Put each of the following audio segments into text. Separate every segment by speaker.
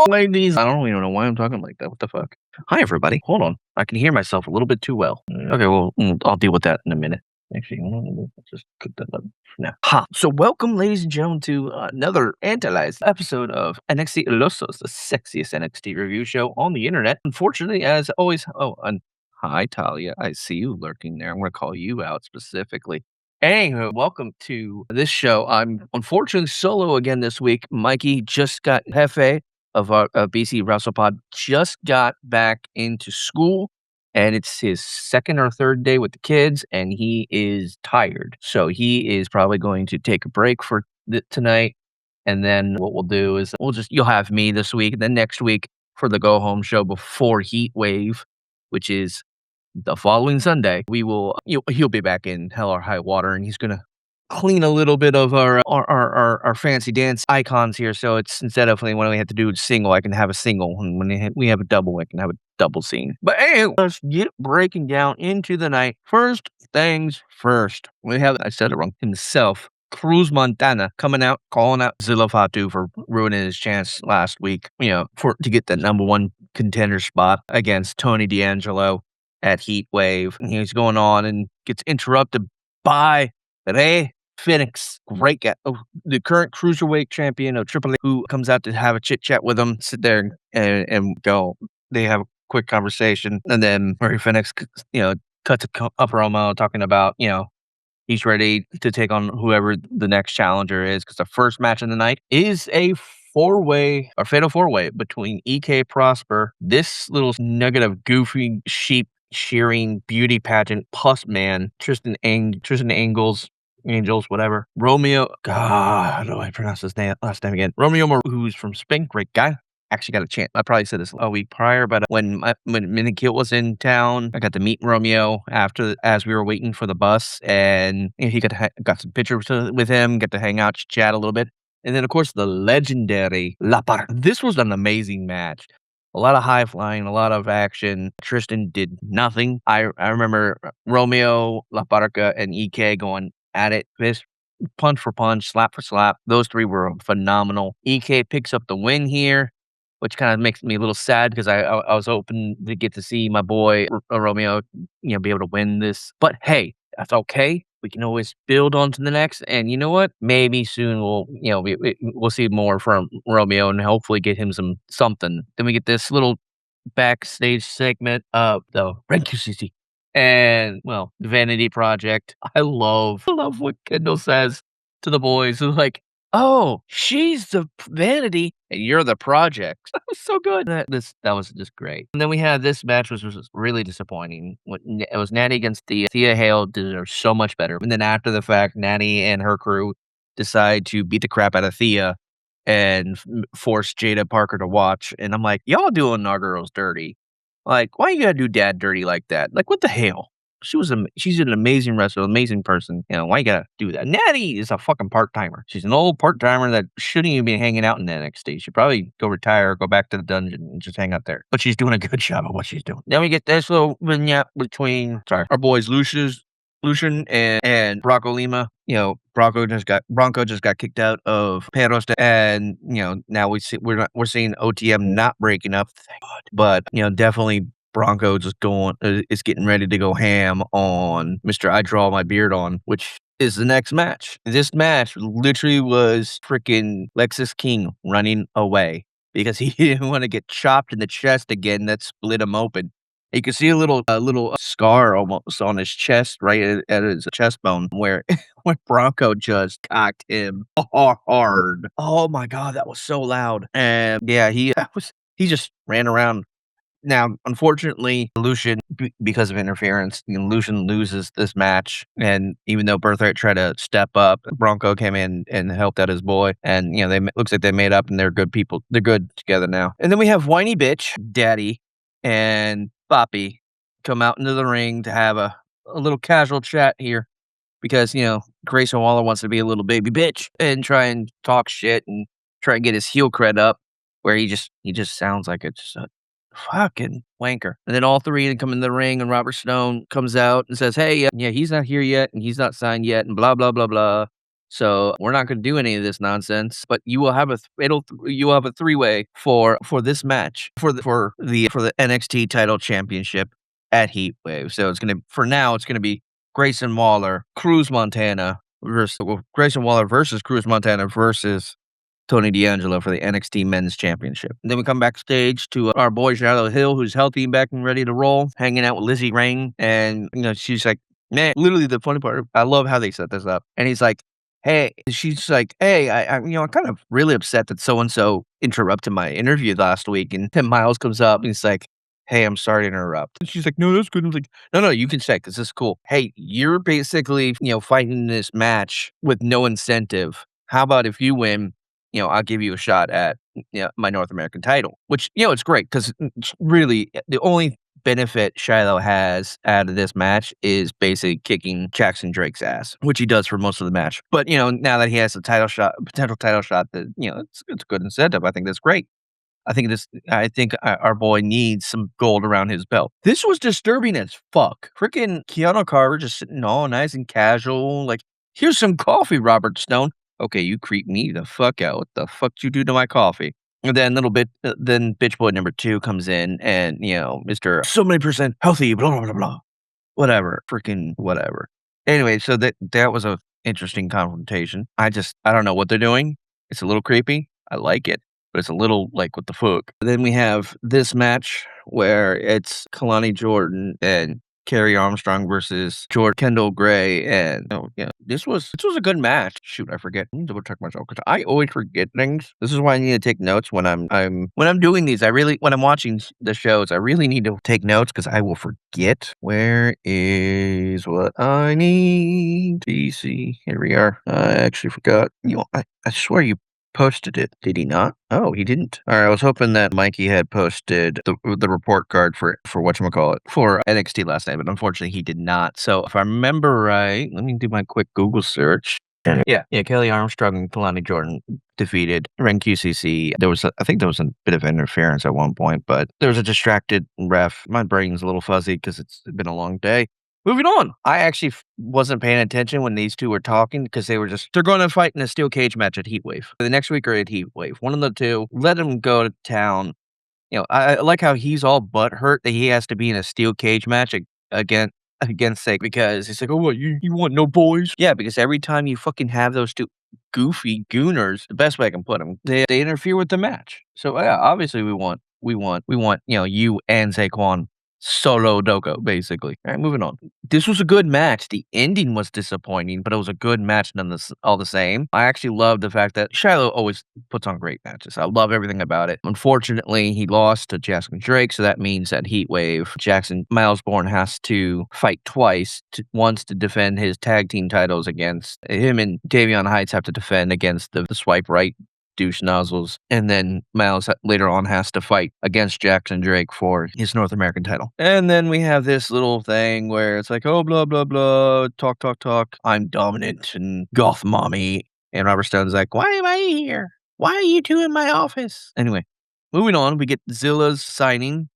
Speaker 1: ladies. I don't even know why I'm talking like that. What the fuck? Hi, everybody. Hold on. I can hear myself a little bit too well. Okay, well, I'll deal with that in a minute. Actually, hold on, let's just cook that up now. Ha. So, welcome, ladies and gentlemen, to another anti-lies episode of NXT Losos, the sexiest NXT review show on the internet. Unfortunately, as always, and hi, Talia. I see you lurking there. I'm going to call you out specifically. Anywho, welcome to this show. I'm unfortunately solo again this week. Mikey just got Hefe of our BC Wrestle Pod just got back into school, and it's his second or third day with the kids, and he is tired. So he is probably going to take a break for tonight, and then what we'll do is you'll have me this week, and then next week for the go home show before Heat Wave, which is the following Sunday, he'll be back in Hell or High Water, and he's gonna clean a little bit of our fancy dance icons here. So it's instead of when we have to do a single, I can have a single, and when we have a double, I can have a double scene. But anyway, let's get breaking down into the night. First things first, we have, I said it wrong, himself, Cruz Montana, coming out, calling out Zilla Fatu for ruining his chance last week, to get the #1 contender spot against Tony D'Angelo at Heat Wave. And he's going on and gets interrupted by Rey Phoenix, great guy, the current cruiserweight champion of Triple A, who comes out to have a chit chat with him, sit there and go. They have a quick conversation, and then Rey Phoenix, cuts a promo talking about, he's ready to take on whoever the next challenger is, because the first match of the night is a fatal four-way between EK Prosper, this little nugget of goofy sheep shearing beauty pageant puss man, Tristan Angels, whatever. Romeo, God, how do I pronounce his last name again? Romeo, who's from Spain, great guy. Actually got a chance. I probably said this a week prior, but when Minikill was in town, I got to meet Romeo as we were waiting for the bus, and he got some pictures with him, got to hang out, chat a little bit. And then, of course, the legendary La Parca. This was an amazing match. A lot of high flying, a lot of action. Tristan did nothing. I remember Romeo, La Parca, and EK going at it, fist, punch for punch, slap for slap. Those three were phenomenal. EK picks up the win here, which kind of makes me a little sad because I was hoping to get to see my boy Romeo, be able to win this. But hey, that's okay. We can always build on to the next, and you know what? Maybe soon we'll see more from Romeo and hopefully get him something. Then we get this little backstage segment of the Red QCC and the Vanity Project. I love what Kendall says to the boys. Who's like, "Oh, she's the Vanity, and you're the Project." That was so good. That was just great. And then we had this match, which was really disappointing. It was Natty against Thea Hale. Deserved so much better. And then after the fact, Natty and her crew decide to beat the crap out of Thea and force Jada Parker to watch. And I'm like, y'all doing our girls dirty. Like, why you gotta do dad dirty like that? Like, what the hell? She's an amazing wrestler, amazing person. Why you gotta do that? Natty is a fucking part-timer. She's an old part-timer that shouldn't even be hanging out in NXT. She'd probably go retire, go back to the dungeon, and just hang out there. But she's doing a good job of what she's doing. Then we get this little vignette between, our boys Lucian and Bronco Lima. Bronco just got kicked out of Perros, and now we're seeing OTM not breaking up, thank God. But definitely Bronco just is getting ready to go ham on Mr. I Draw My Beard On, which is the next match. This match literally was freaking Lexus King running away because he didn't want to get chopped in the chest again. That split him open. You can see a little scar almost on his chest, right at his chest bone, where Bronco just cocked him hard. Oh my God, that was so loud. And yeah, he just ran around. Now, unfortunately, Lucian, because of interference, Lucian loses this match. And even though Birthright tried to step up, Bronco came in and helped out his boy. And looks like they made up, and they're good people. They're good together now. And then we have Whiny Bitch, Daddy, and Boppy come out into the ring to have a little casual chat here because, Grayson Waller wants to be a little baby bitch and try and talk shit and try and get his heel cred up, where he just sounds like it's a fucking wanker. And then all three come in the ring, and Robert Stone comes out and says, "Hey, he's not here yet, and he's not signed yet, and blah blah blah blah." So we're not going to do any of this nonsense. But you will have you will have a three-way for this match for the NXT title championship at Heatwave. So it's gonna for now it's gonna be Grayson Waller, Cruz Montana Grayson Waller versus Cruz Montana versus Tony D'Angelo for the NXT Men's Championship. And then we come backstage to our boy Charlotte Hill, who's healthy and back and ready to roll, hanging out with Lizzie Rain. And, she's like, man, literally the funny part, I love how they set this up. And he's like, hey, she's like, hey, I'm kind of really upset that so-and-so interrupted my interview last week. And then Miles comes up and he's like, hey, I'm sorry to interrupt. And she's like, no, that's good. I'm like, no, you can stay because this is cool. Hey, you're basically, fighting this match with no incentive. How about if you win, I'll give you a shot at my North American title, which, it's great because it's really the only benefit Shiloh has out of this match is basically kicking Jackson Drake's ass, which he does for most of the match. But, now that he has a potential title shot that, it's a good incentive. I think that's great. I think our boy needs some gold around his belt. This was disturbing as fuck. Freaking Keanu Carter just sitting all nice and casual. Like, here's some coffee, Robert Stone. Okay, you creep me the fuck out. What the fuck you do to my coffee? And then then bitch boy number 2 comes in and, Mr. So many percent healthy, blah, blah, blah, blah. Whatever. Freaking whatever. Anyway, so that was a interesting confrontation. I don't know what they're doing. It's a little creepy. I like it. But it's a little like, what the fuck? Then we have this match where it's Kalani Jordan and Kerry Armstrong versus George Kendall Gray, and this was a good match. Shoot, I forget. Let me double check myself because I always forget things. This is why I need to take notes when I'm doing these. When I'm watching the shows, I really need to take notes because I will forget. Where is what I need? DC. Here we are. I actually forgot. I swear you posted it. Did he not? Oh, he didn't. All right, I was hoping that Mikey had posted the report card for whatchamacallit for NXT last night, but unfortunately he did not. So if I remember right, let me do my quick Google search. Yeah, Kelly Armstrong and Kalani Jordan defeated Ren QCC. I think there was a bit of interference at one point, but there was a distracted ref. My brain's a little fuzzy because it's been a long day. Moving on. I actually wasn't paying attention when these two were talking because they're going to fight in a steel cage match at Heatwave. The next week or at Heatwave. One of the two. Let them go to town. I like how he's all butthurt that he has to be in a steel cage match against Sake because he's like, oh, what, you want no boys? Yeah, because every time you fucking have those two goofy gooners, the best way I can put them, they interfere with the match. So yeah, obviously we want you and Saquon solo Doko, basically. All right, moving on. This was a good match. The ending was disappointing, but it was a good match all the same. I actually love the fact that Shiloh always puts on great matches. I love everything about it. Unfortunately, he lost to Jackson Drake, so that means that Heatwave, Miles Bourne has to fight twice. Once to defend his tag team titles against him, and Davion Heights have to defend against the swipe right douche nozzles, and then Miles later on has to fight against Jackson Drake for his North American title. And then we have this little thing where it's like, oh, blah, blah, blah, talk, I'm dominant and goth mommy. And Robert Stone's like, why am I here? Why are you two in my office? Anyway, moving on, we get Zilla's signing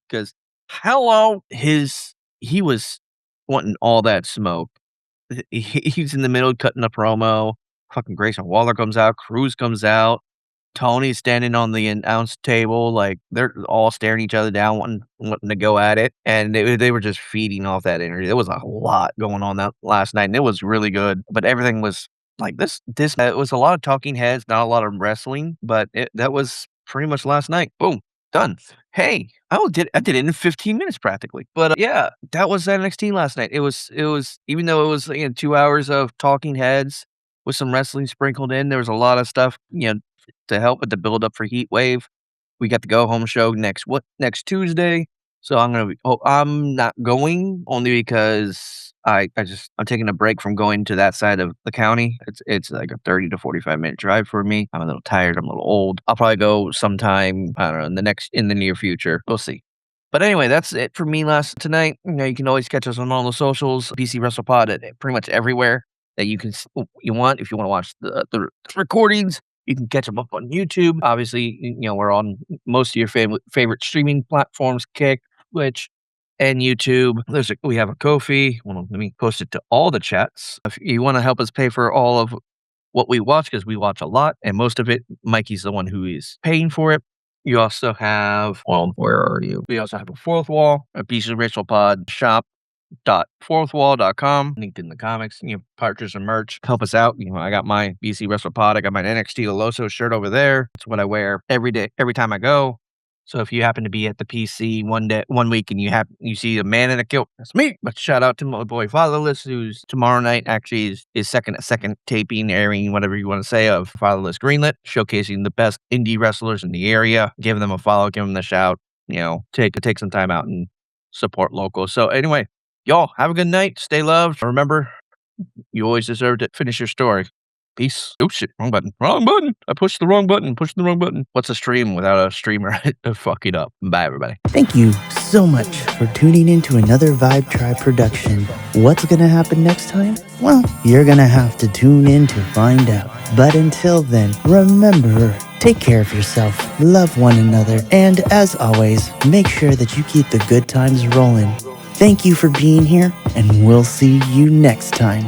Speaker 1: because he was wanting all that smoke. He's in the middle cutting a promo. Fucking Grayson Waller comes out. Cruz comes out. Tony's standing on the announce table. Like, they're all staring each other down, wanting to go at it. And they were just feeding off that energy. There was a lot going on that last night, and it was really good. But everything was like this. It was a lot of talking heads, not a lot of wrestling. But that was pretty much last night. Boom. Done. Hey, I did it in 15 minutes practically. But yeah, that was NXT last night. It was even though it was 2 hours of talking heads with some wrestling sprinkled in, there was a lot of stuff to help with the build up for Heat Wave. We got the go home show next Tuesday. So I'm not going only because I'm taking a break from going to that side of the county. It's like a 30 to 45-minute drive for me. I'm a little tired. I'm a little old. I'll probably go sometime, I don't know, in the near future. We'll see. But anyway, that's it for me tonight. You can always catch us on all the socials, BC WrestlePod at pretty much everywhere that you want. If you want to watch the recordings, you can catch them up on YouTube. Obviously, we're on most of your favorite streaming platforms, Kick, Twitch, and YouTube. We have a Ko-fi. Let me post it to all the chats. If you want to help us pay for all of what we watch, because we watch a lot, and most of it, Mikey's the one who is paying for it. You also have, well, where are you? We also have a Fourth Wall, a BC Rachel Pod shop. .fourthwall.com, linked in the comics. Purchase some merch, help us out. I got my BC Wrestle Pod, I got my NXT Oloso shirt over there. It's what I wear every day, every time I go. So if you happen to be at the PC one week and you see a man in a kilt, that's me. But shout out to my boy Fatherless, who's tomorrow night actually is second taping, airing, whatever you want to say, of Fatherless Greenlit, showcasing the best indie wrestlers in the area. Give them a follow, give them a shout. Take some time out and support local. So anyway, y'all have a good night. Stay loved. Remember, you always deserve to finish your story. Peace. Oh shit, wrong button. Wrong button. I pushed the wrong button. Pushed the wrong button. What's a stream without a streamer fucking up? Bye, everybody.
Speaker 2: Thank you so much for tuning in to another Vibe Tribe production. What's gonna happen next time? Well, you're gonna have to tune in to find out. But until then, remember, take care of yourself, love one another, and as always, make sure that you keep the good times rolling. Thank you for being here, and we'll see you next time.